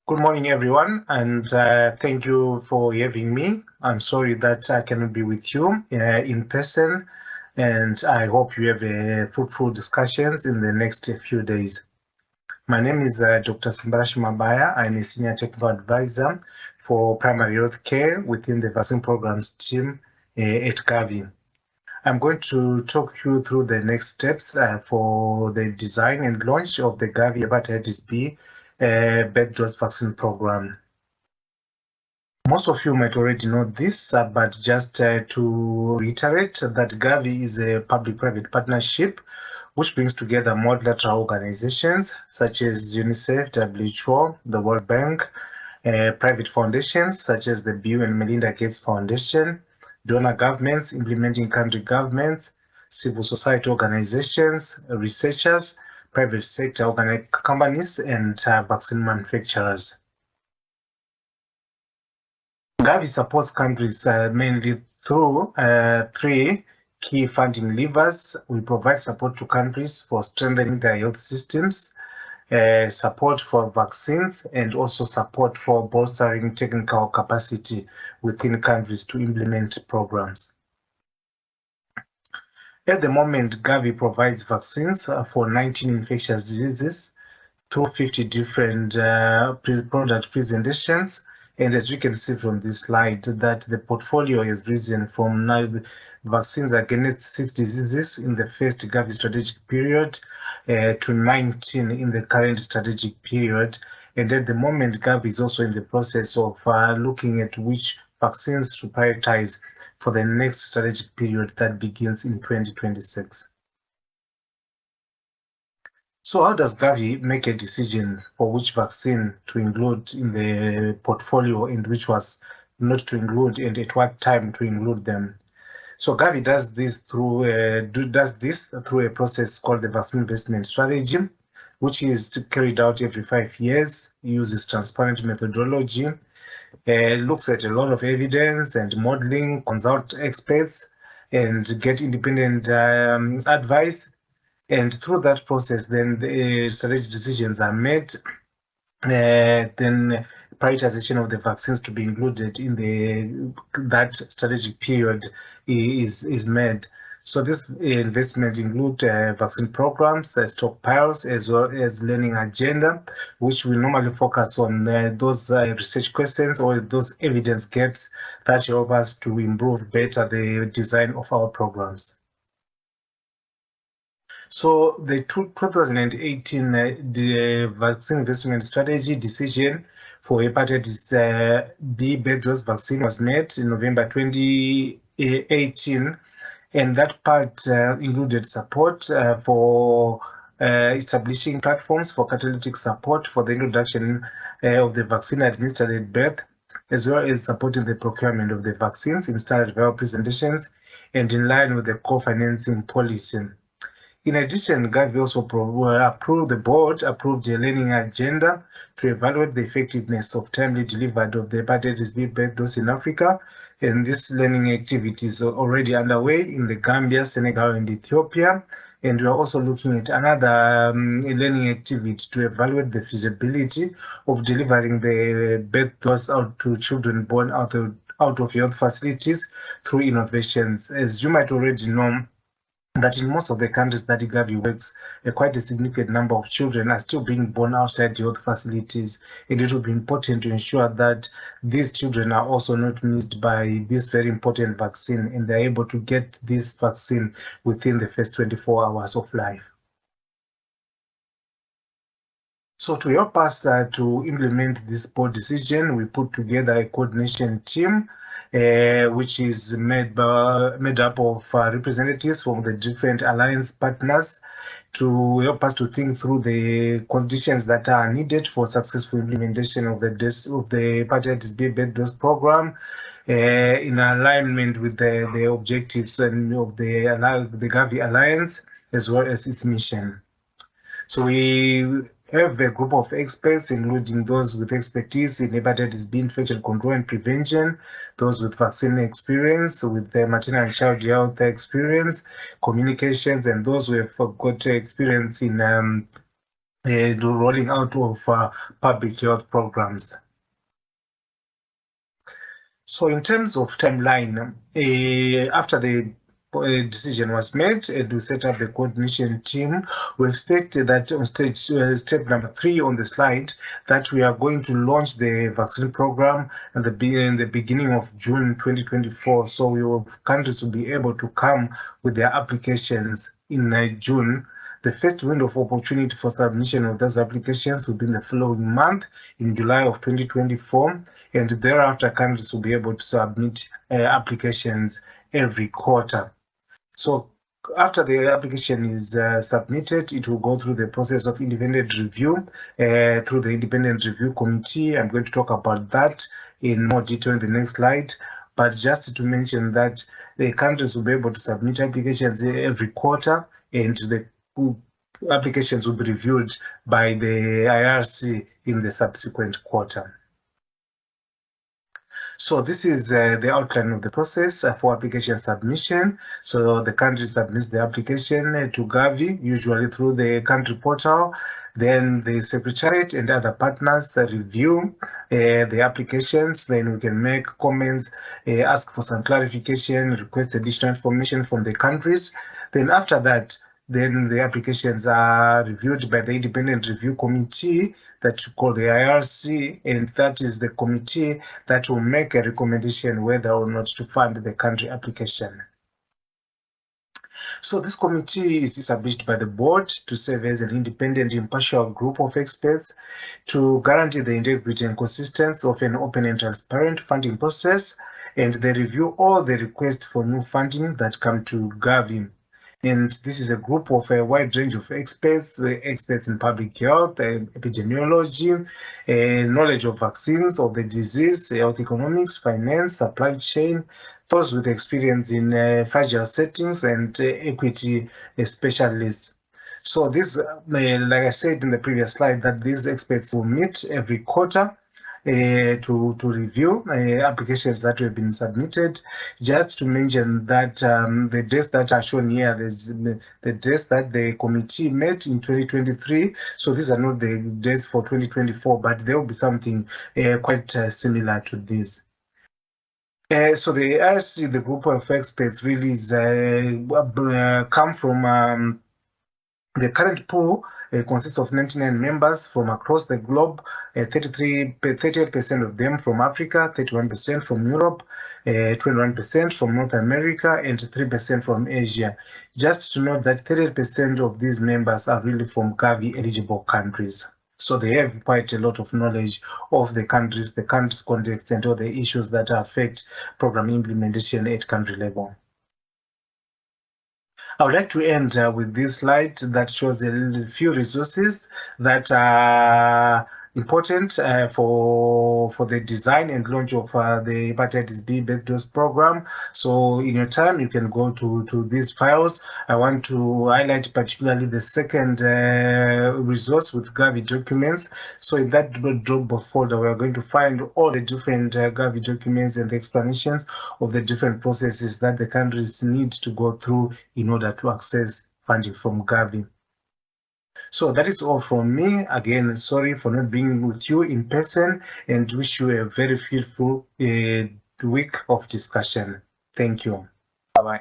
Good morning, everyone, and thank you for having me. I'm sorry that I cannot be with you in person, and I hope you have fruitful discussions in the next few days. My name is Dr. Simbarashe Mabaya. I'm a Senior Technical Advisor for Primary Health Care within the Vaccine Programs team at Gavi. I'm going to talk you through the next steps for the design and launch of the Gavi Hepatitis B birth dose vaccine program. Most of you might already know this, but just to reiterate that Gavi is a public-private partnership which brings together multilateral organizations such as UNICEF, WHO, the World Bank, private foundations such as the Bill and Melinda Gates Foundation, donor governments, implementing country governments, civil society organizations, researchers, private sector companies, and vaccine manufacturers. Gavi supports countries mainly through three key funding levers. We provide support to countries for strengthening their health systems, support for vaccines, and also support for bolstering technical capacity within countries to implement programs. At the moment, Gavi provides vaccines for 19 infectious diseases through 50 different product presentations. And as we can see from this slide, that the portfolio has risen from 9 vaccines against 6 diseases in the first Gavi strategic period to 19 in the current strategic period. And at the moment, Gavi is also in the process of looking at which vaccines to prioritize for the next strategic period that begins in 2026. So how does Gavi make a decision for which vaccine to include in the portfolio and which was not to include, and at what time to include them? So Gavi does this through a process called the vaccine investment strategy, which is carried out every 5 years, uses transparent methodology, looks at a lot of evidence and modeling, consult experts, and get independent advice. And through that process, then the strategic decisions are made. Then prioritization of the vaccines to be included in that strategic period is made. So this investment include vaccine programs, stockpiles, as well as learning agenda, which we normally focus on those research questions or those evidence gaps that help us to improve better the design of our programs. So the 2018 the vaccine investment strategy decision for hepatitis B birth dose vaccine was made in November 2018, and that part included support for establishing platforms for catalytic support for the introduction of the vaccine administered at birth, as well as supporting the procurement of the vaccines in standard viral presentations and in line with the co-financing policy. In addition, Gavi also the board approved a learning agenda to evaluate the effectiveness of timely delivery of the hepatitis B birth dose in Africa. And this learning activities are already underway in the Gambia, Senegal, and Ethiopia. And we are also looking at another learning activity to evaluate the feasibility of delivering the birth dose out to children born out of health facilities through innovations. As you might already know, that in most of the countries that Gavi works, quite a significant number of children are still being born outside health facilities, and it will be important to ensure that these children are also not missed by this very important vaccine, and they're able to get this vaccine within the first 24 hours of life. So to help us to implement this board decision, we put together a coordination team which is made up of representatives from the different alliance partners to help us to think through the conditions that are needed for successful implementation of the hepatitis B birth dose program in alignment with the objectives and of the Gavi Alliance as well as its mission. So we have a group of experts, including those with expertise in hepatitis B infection control and prevention, those with vaccine experience, with the maternal and child health experience, communications, and those who have got experience in the rolling out of public health programs. So in terms of timeline, after the decision was made to set up the coordination team, we expect that on step number 3 on the slide, that we are going to launch the vaccine program in the beginning of June 2024. So countries will be able to come with their applications in June. The first window of opportunity for submission of those applications will be in the following month, in July of 2024, and thereafter countries will be able to submit applications every quarter. So after the application is submitted, it will go through the process of independent review through the independent review committee. I'm going to talk about that in more detail in the next slide. But just to mention that the countries will be able to submit applications every quarter, and the applications will be reviewed by the IRC in the subsequent quarter. So this is the outline of the process for application submission. So the country submits the application to Gavi, usually through the country portal. Then the Secretariat and other partners review the applications. Then we can make comments, ask for some clarification, request additional information from the countries. Then after that, then the applications are reviewed by the independent review committee that we call the IRC, and that is the committee that will make a recommendation whether or not to fund the country application. So this committee is established by the board to serve as an independent, impartial group of experts to guarantee the integrity and consistency of an open and transparent funding process, and they review all the requests for new funding that come to Gavi. And this is a group of a wide range of experts, experts in public health, epidemiology, knowledge of vaccines, of the disease, health economics, finance, supply chain, those with experience in fragile settings, and equity specialists. So this, like I said in the previous slide, that these experts will meet every quarter to review applications that have been submitted. Just to mention that the dates that are shown here, there's the dates that the committee met in 2023. So these are not the dates for 2024, but there will be something quite similar to this. So the IRC, the group of experts, really is come from the current pool consists of 99 members from across the globe, 38% of them from Africa, 31% from Europe, 21% from North America, and 3% from Asia. Just to note that 30% of these members are really from Gavi eligible countries. So they have quite a lot of knowledge of the country's context and all the issues that affect program implementation at country level. I would like to end with this slide that shows a few resources that are important for the design and launch of the hepatitis B birth dose program. So in your time, you can go to these files. I want to highlight particularly the second resource with Gavi documents. So in that Dropbox folder, we are going to find all the different Gavi documents and the explanations of the different processes that the countries need to go through in order to access funding from Gavi. So that is all from me. Again, sorry for not being with you in person, and wish you a very fruitful week of discussion. Thank you. Bye-bye.